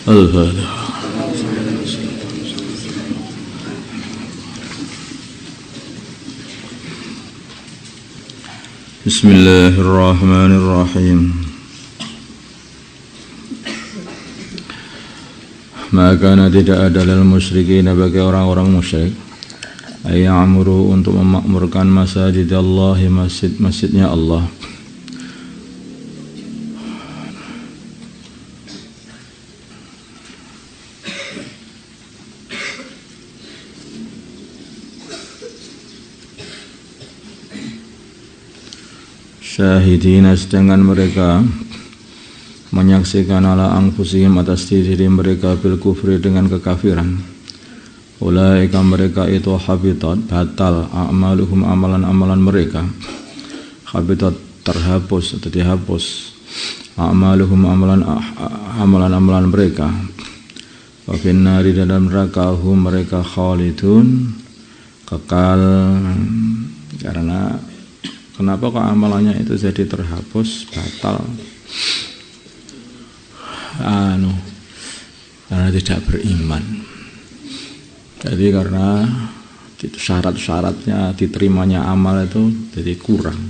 Al-Fatihah. Bismillahirrahmanirrahim. Maka tidak ada lil musyrikin bagi orang-orang musyrik ayyamuru untuk memakmurkan masjid Allah, masjid-masjidnya Allah. Syahidina, sedangkan mereka menyaksikan ala anfusihim atas diri mereka bil kufri dengan kekafiran. Ulaika mereka itu habitat batal a'maluhum amalan-amalan mereka. Habitat terhapus atau dihapus a'maluhum amalan-amalan mereka. Wa finnari dalam neraka hum mereka khalidun kekal. Karena kenapa kok amalannya itu jadi terhapus, batal? Karena tidak beriman. Jadi karena syarat-syaratnya diterimanya amal itu jadi kurang.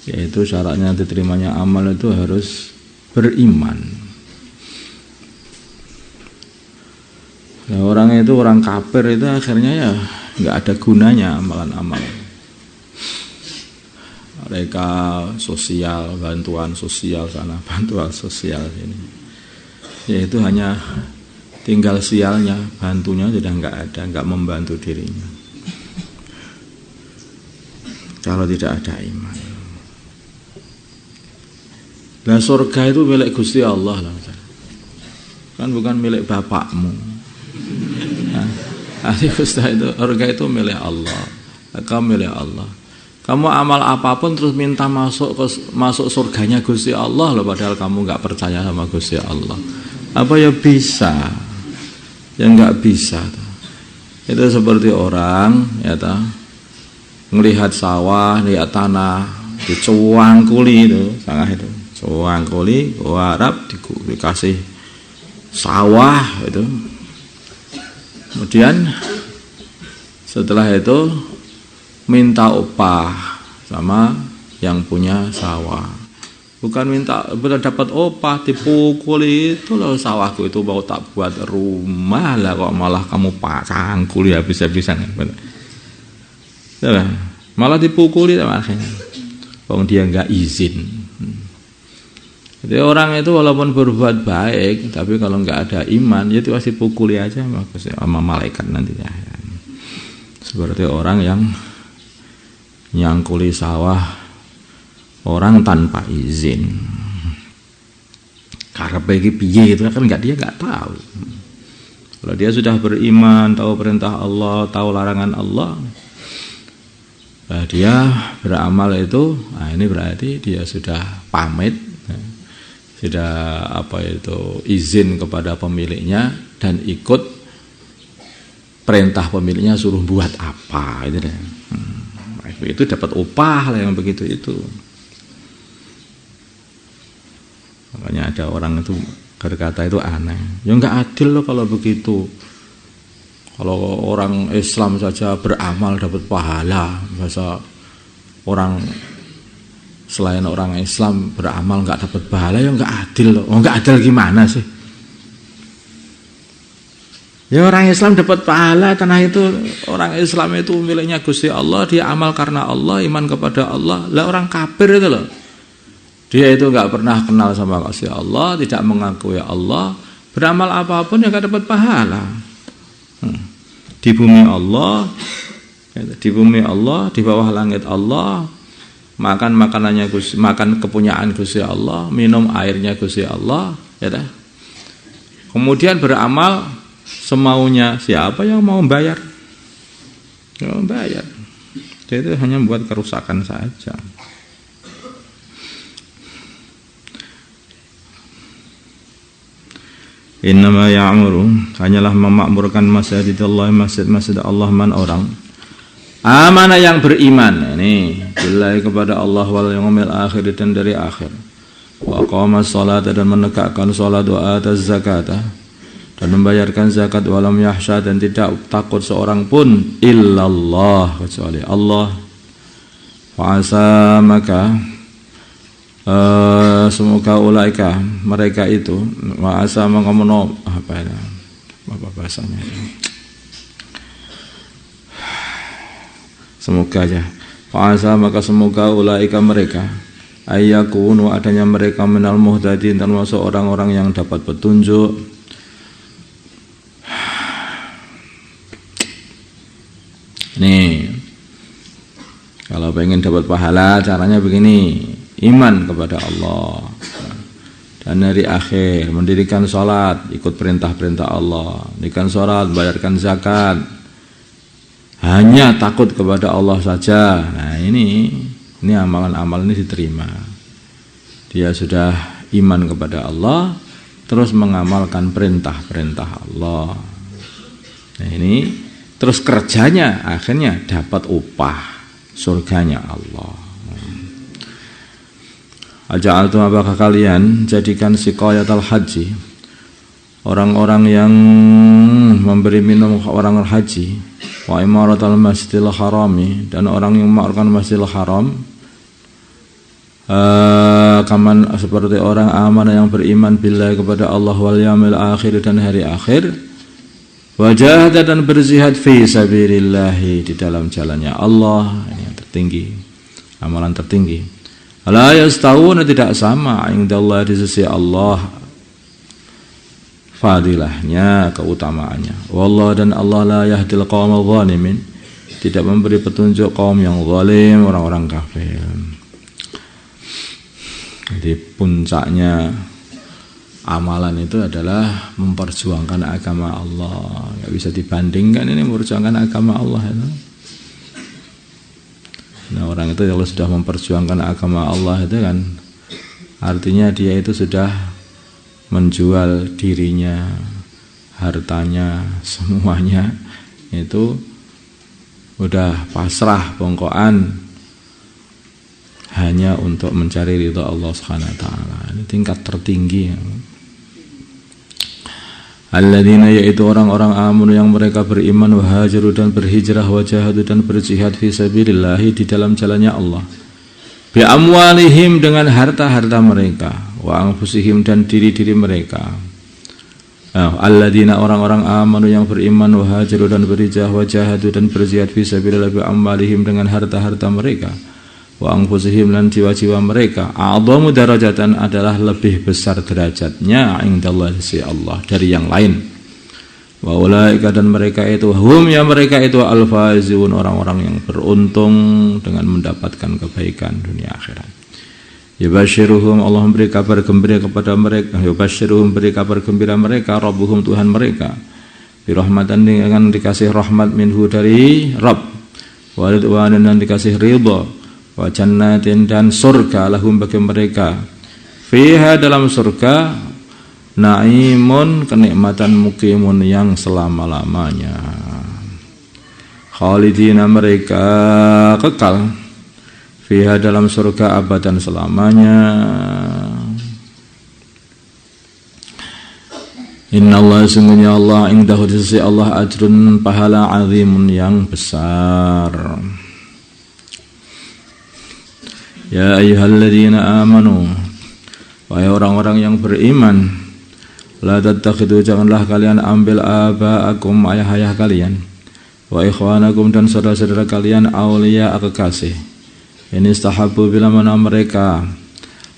Yaitu syaratnya diterimanya amal itu harus beriman. Nah, orang itu, orang kafir itu akhirnya ya nggak ada gunanya amalan-amal. Mereka sosial, bantuan sosial sana, bantuan sosial sini. Yaitu hanya tinggal sialnya, bantunya sudah nggak ada, nggak membantu dirinya. Kalau tidak ada iman. Nah, surga itu milik Gusti Allah lah, kan bukan milik bapakmu. Nah, surga itu milik Allah, kamu milik Allah. Kamu amal apapun terus minta masuk surganya Gusti Allah loh, padahal kamu nggak percaya sama Gusti Allah. Apa ya bisa? Ya nggak bisa. Itu seperti orang ya ngelihat sawah, lihat tanah, dicuangkuli itu, sangat itu, cuangkuli, harap dikasih sawah itu. Kemudian setelah itu minta upah sama yang punya sawah. Bukan minta dapat upah, dipukuli itu loh, sawahku itu mau tak buat rumah lah kok malah kamu pacangkuli habis-habisan. Malah dipukuli akhirnya. Wong dia enggak izin. Jadi orang itu walaupun berbuat baik, tapi kalau enggak ada iman, ya itu pasti pukuli aja sama malaikat nantinya. Seperti orang yang nyangkuli sawah orang tanpa izin. Karena bagi piye itu kan dia nggak tahu. Kalau dia sudah beriman, tahu perintah Allah, tahu larangan Allah, nah dia beramal itu, nah ini berarti dia sudah pamit, sudah izin kepada pemiliknya dan ikut perintah pemiliknya suruh buat apa itu deh. Itu dapat upah lah yang begitu itu. Makanya ada orang itu berkata itu aneh. Ya enggak adil loh kalau begitu. Kalau orang Islam saja beramal dapat pahala, masa orang selain orang Islam beramal enggak dapat pahala, ya enggak adil loh. Oh, enggak adil gimana sih? Ya orang Islam dapat pahala karena itu orang Islam itu miliknya Gusti Allah, dia amal karena Allah, iman kepada Allah. Lah orang kafir itu loh, dia itu nggak pernah kenal sama Gusti Allah, tidak mengakui Allah, beramal apapun ya nggak dapat pahala. Di bumi Allah, di bawah langit Allah, makan makanannya Gusti, makan kepunyaan Gusti Allah, minum airnya Gusti Allah, ya dah. Kemudian beramal semaunya, siapa yang mau bayar? Ya bayar. Dia itu hanya buat kerusakan saja. Innama ya'muru, hanyalah memakmurkan masjid Allah, masjid Allah man orang amanah yang beriman ini billahi kepada Allah wal yaumil akhir dan dari akhir. wa aqama sholata dan menegakkan salat, wa ataz zakata dan membayarkan zakat, wa lam yahsha dan tidak takut seorang pun illallah kecuali Allah. Fa asa maka semoga ulaika mereka itu, wa asa mengomono apa ya bahasanya, semoga aja. Fa asa maka semoga ulaika mereka ayyakunu adanya mereka minal muhtadin termasuk orang-orang yang dapat petunjuk. Nih, kalau pengen dapat pahala caranya begini: iman kepada Allah dan hari akhir, mendirikan sholat, ikut perintah-perintah Allah, mendirikan sholat, bayarkan zakat, hanya takut kepada Allah saja. Nah ini amalan-amalan ini diterima. Dia sudah iman kepada Allah, terus mengamalkan perintah-perintah Allah. Nah ini terus kerjanya akhirnya dapat upah surganya Allah. Aja'altum apakah kalian jadikan siqayatal haji, orang-orang yang memberi minum orang haji, wa imaratal masjidil harami dan orang yang mengamalkan masjidil haram, kaman seperti orang amanah yang beriman billahi kepada Allah wal yaumil akhir dan hari akhir, wajahada dan berzihad fi sabilillahi di dalam jalannya Allah. Ini yang tertinggi, amalan tertinggi. La yastawuna tidak sama indallah di sisi Allah fadilahnya, keutamaannya. Wallah dan Allah la yahdil qaumal zalimin tidak memberi petunjuk kaum yang zalim, orang-orang kafir. Jadi puncaknya amalan itu adalah memperjuangkan agama Allah. Gak bisa dibandingkan ini memperjuangkan agama Allah itu. Nah orang itu kalau sudah memperjuangkan agama Allah itu kan artinya dia itu sudah menjual dirinya, hartanya, semuanya itu udah pasrah bongkoan hanya untuk mencari ridha Allah Subhanahu wa taala. Ini tingkat tertinggi. Alladzina yaitu orang-orang amanu yang mereka beriman, wahajiru dan berhijrah, wajahadu dan berjihad fi sabilillah di dalam jalannya Allah. Bi amwalihim dengan harta-harta mereka, wa anfusihim dan diri-diri mereka. Alladzina orang-orang amanu yang beriman, wahajiru dan berhijrah, wajahadu dan berjihad fi sabilillah bi amwalihim dengan harta-harta mereka, wa anfusihim dan jiwa-jiwa mereka, a'dhamu darajatan adalah lebih besar derajatnya indallahi sisi Allah dari yang lain. Wa ulaika dan mereka itu hum ya mereka itu al-faizun orang-orang yang beruntung dengan mendapatkan kebaikan dunia akhirat. Yubasyiruhum Allah memberi kabar gembira kepada mereka, yubasyiruhum beri kabar gembira mereka rabbuhum Tuhan mereka bi rahmatan dengan dikasih rahmat minhu dari Rabb, wa ridwanan dan dikasih ridha, wa jannatin dan surga lahum bagi mereka fiha dalam surga naimun kenikmatan mukimun yang selama-lamanya, khalidina mereka kekal fiha dalam surga abadan selamanya. Innallaha sungguhnya Allah indahu di sisi Allah ajrun pahala azimun yang besar. Ya ayyuhalladzina amanu wahai orang-orang yang beriman, la tattakhidu janganlah kalian ambil aba'akum ayah-ayah kalian, wa ikhwanakum dan saudara-saudara kalian auliya kekasih. Ini istahabbu bila mana mereka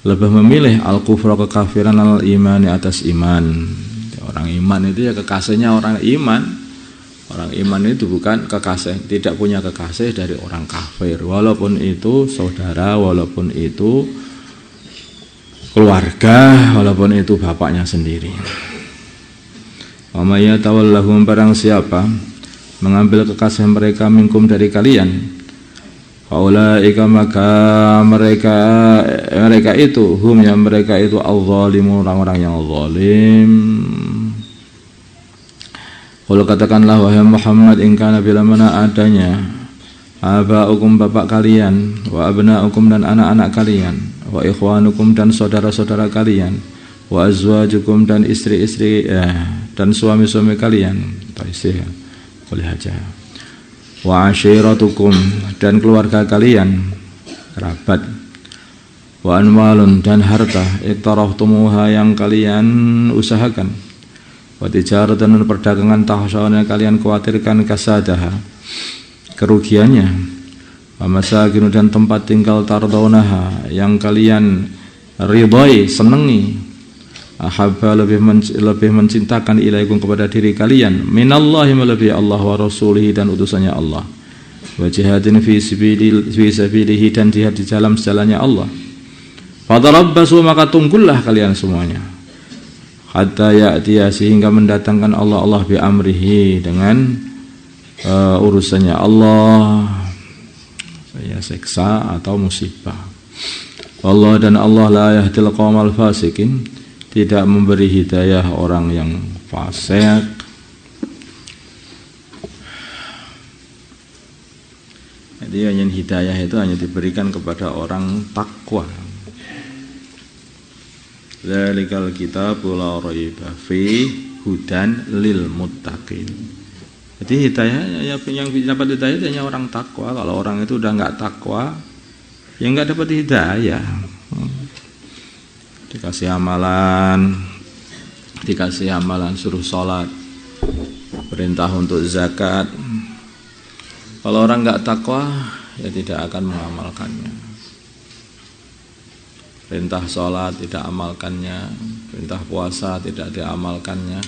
lebih memilih al-kufra kekafiran al-imani atas iman. Orang iman itu ya kekasihnya orang iman. Orang iman itu bukan kekasih, tidak punya kekasih dari orang kafir, walaupun itu saudara, walaupun itu keluarga, walaupun itu bapaknya sendiri. Wa may yatawallahum barang siapa mengambil kekasih mereka minkum dari kalian, faulaika maka mereka itu hum yang mereka itu al-zalimun orang-orang yang zalim. Kalau katakanlah wahai Muhammad, in kana bila mana adanya aba'ukum bapak kalian, wa abna'ukum dan anak-anak kalian, wa ikhwanukum dan saudara-saudara kalian, wa azwajukum dan istri-istri dan suami-suami kalian, atau istri boleh aja, wa ashiratukum dan keluarga kalian, kerabat, wa anwalun dan harta iktarahtumuha yang kalian usahakan, wa tijaratan dan perdagangan tahsyawna kalian khawatirkan kasadaha kerugiannya, wa masakin dan tempat tinggal tardawnaha yang kalian ridhai senangi, ahabba lebih mencintakan ilaikum kepada diri kalian, minallahi melebihi Allah wa rasulihi dan utusannya Allah, wa jihadin fi sabilihi dan jihad di dalam jalannya Allah. Fatarabbasu maka tunggulah kalian semuanya, hatta ya'tiya sehingga mendatangkan Allah bi amrihi dengan urusannya Allah, saya seksa atau musibah. Allah dan Allah la yahdil qaumal fasikin, tidak memberi hidayah orang yang fasik. Jadi hanya hidayah itu hanya diberikan kepada orang takwa. Dzalikal kitabul la raiba fi hudan lil muttaqin. Jadi hidayah yang dapat hidayah itu hanya orang takwa. Kalau orang itu udah enggak takwa, ya enggak dapat hidayah. Dikasih amalan suruh sholat, perintah untuk zakat. Kalau orang enggak takwa, ya tidak akan mengamalkannya. Perintah sholat tidak amalkannya, perintah puasa tidak diamalkannya.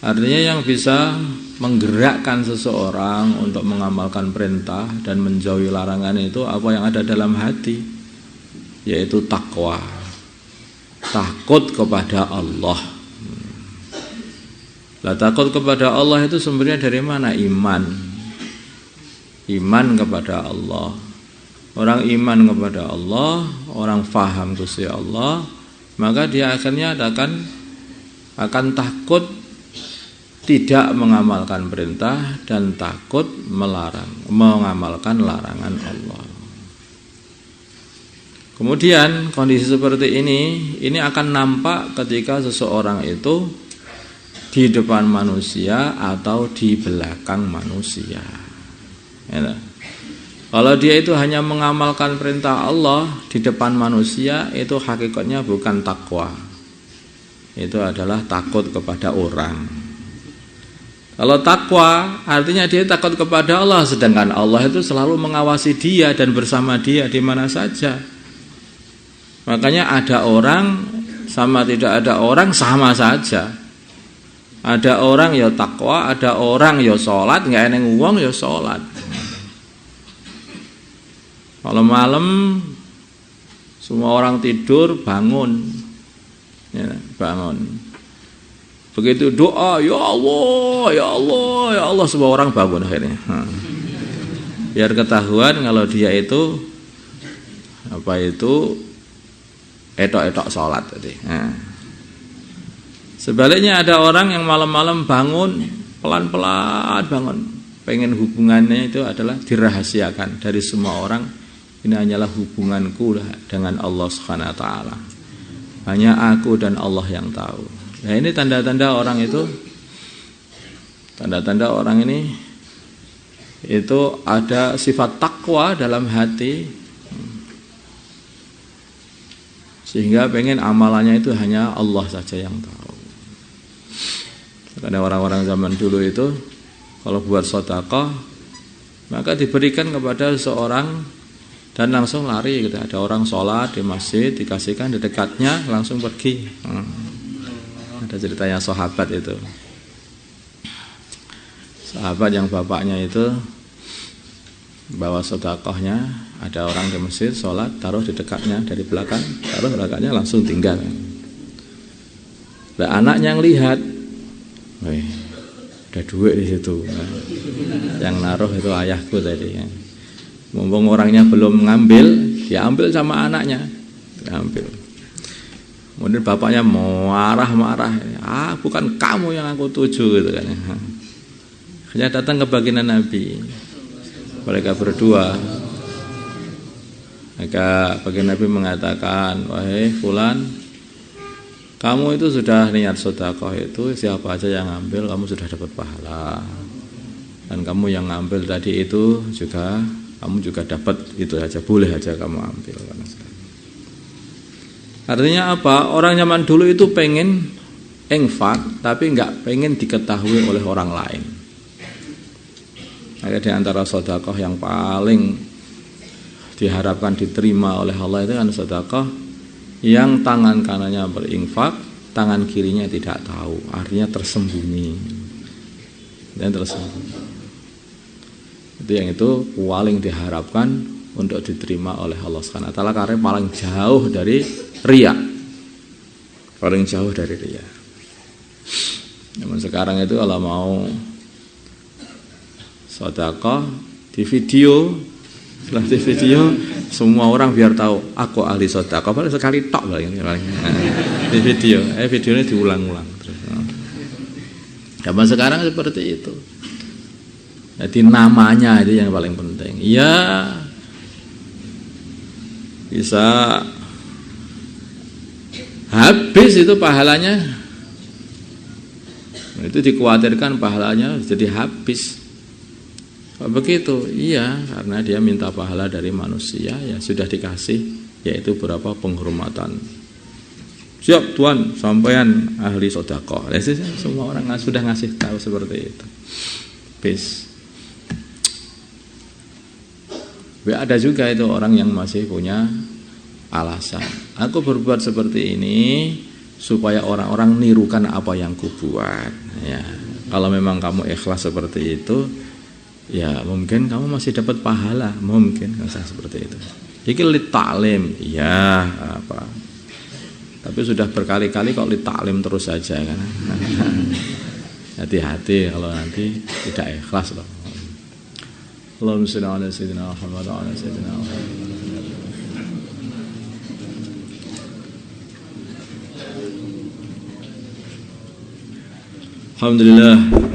Artinya yang bisa menggerakkan seseorang untuk mengamalkan perintah dan menjauhi larangan itu apa yang ada dalam hati, yaitu takwa, takut kepada Allah. Lah takut kepada Allah itu sumbernya dari mana? Iman kepada Allah. Orang iman kepada Allah, orang faham Gusti Allah, maka dia akhirnya akan takut tidak mengamalkan perintah dan takut mengamalkan larangan Allah. Kemudian kondisi seperti ini akan nampak ketika seseorang itu di depan manusia atau di belakang manusia. Ya. Kalau dia itu hanya mengamalkan perintah Allah di depan manusia, itu hakikatnya bukan takwa. Itu adalah takut kepada orang. Kalau takwa artinya dia takut kepada Allah, sedangkan Allah itu selalu mengawasi dia dan bersama dia di mana saja. Makanya ada orang sama tidak ada orang sama saja. Ada orang ya takwa, ada orang ya sholat, nggak eneng uang ya sholat. Kalau malam semua orang tidur, bangun, ya, bangun. Begitu doa, ya Allah, ya Allah, ya Allah, semua orang bangun akhirnya. Biar ketahuan kalau dia itu etok-etok sholat tadi. Sebaliknya ada orang yang malam-malam bangun, pelan-pelan bangun, pengen hubungannya itu adalah dirahasiakan dari semua orang. Ini hanyalah hubunganku dengan Allah Subhanahu wa taala. Hanya aku dan Allah yang tahu. Nah, ini tanda-tanda orang itu, tanda-tanda orang ini itu ada sifat takwa dalam hati, sehingga pengen amalannya itu hanya Allah saja yang tahu. Karena orang-orang zaman dulu itu kalau buat sedekah maka diberikan kepada seorang dan langsung lari gitu. Ada orang sholat di masjid dikasihkan di dekatnya langsung pergi. Ada ceritanya sahabat itu. Sahabat yang bapaknya itu bawa sedekahnya, ada orang di masjid sholat taruh di dekatnya dari belakang, taruh di belakangnya langsung tinggal. Nah, anaknya yang lihat, ada duit di situ. Yang naruh itu ayahku tadi. Ya. Mumpung orangnya belum ngambil, diambil sama anaknya, diambil. Kemudian bapaknya marah-marah, bukan kamu yang aku tuju gitu kan. Akhirnya datang ke baginda Nabi, mereka berdua. Maka baginda Nabi mengatakan, wahai fulan, kamu itu sudah niat sedekah itu, siapa aja yang ngambil kamu sudah dapat pahala. Dan kamu yang ngambil tadi itu juga kamu juga dapat, itu aja, boleh aja kamu ambil. Artinya apa? Orang zaman dulu itu pengen infak, tapi nggak pengen diketahui oleh orang lain. Maka di antara sedekah yang paling diharapkan diterima oleh Allah itu kan sedekah yang tangan kanannya berinfak, tangan kirinya tidak tahu, artinya tersembunyi. Dan tersembunyi. Itu yang itu paling diharapkan untuk diterima oleh Allah Subhanahu wa taala karena paling jauh dari riya. Paling jauh dari riya. Namun sekarang itu kalau mau sedekah di video, setelah di video semua orang biar tahu aku ahli sedekah, paling sekali tok paling di video. Videonya diulang-ulang terus. Zaman sekarang seperti itu. Jadi namanya itu yang paling penting. Ya bisa habis itu pahalanya. Itu dikhawatirkan pahalanya jadi habis. Begitu, iya, karena dia minta pahala dari manusia, ya sudah dikasih, yaitu berapa penghormatan. Siap Tuhan, sampean ahli sedekah. Semua orang sudah ngasih tahu seperti itu. Bis. Ada juga itu orang yang masih punya alasan. Aku berbuat seperti ini supaya orang-orang nirukan apa yang kubuat. Ya, kalau memang kamu ikhlas seperti itu, ya mungkin kamu masih dapat pahala, mungkin nggak seperti itu. Iki li taklim, ya apa? Tapi sudah berkali-kali kok li taklim terus saja kan. Hati-hati kalau nanti tidak ikhlas loh. Allahumma shalli ala sayyidina Muhammad wa ala sayyidina Muhammad. Alhamdulillah.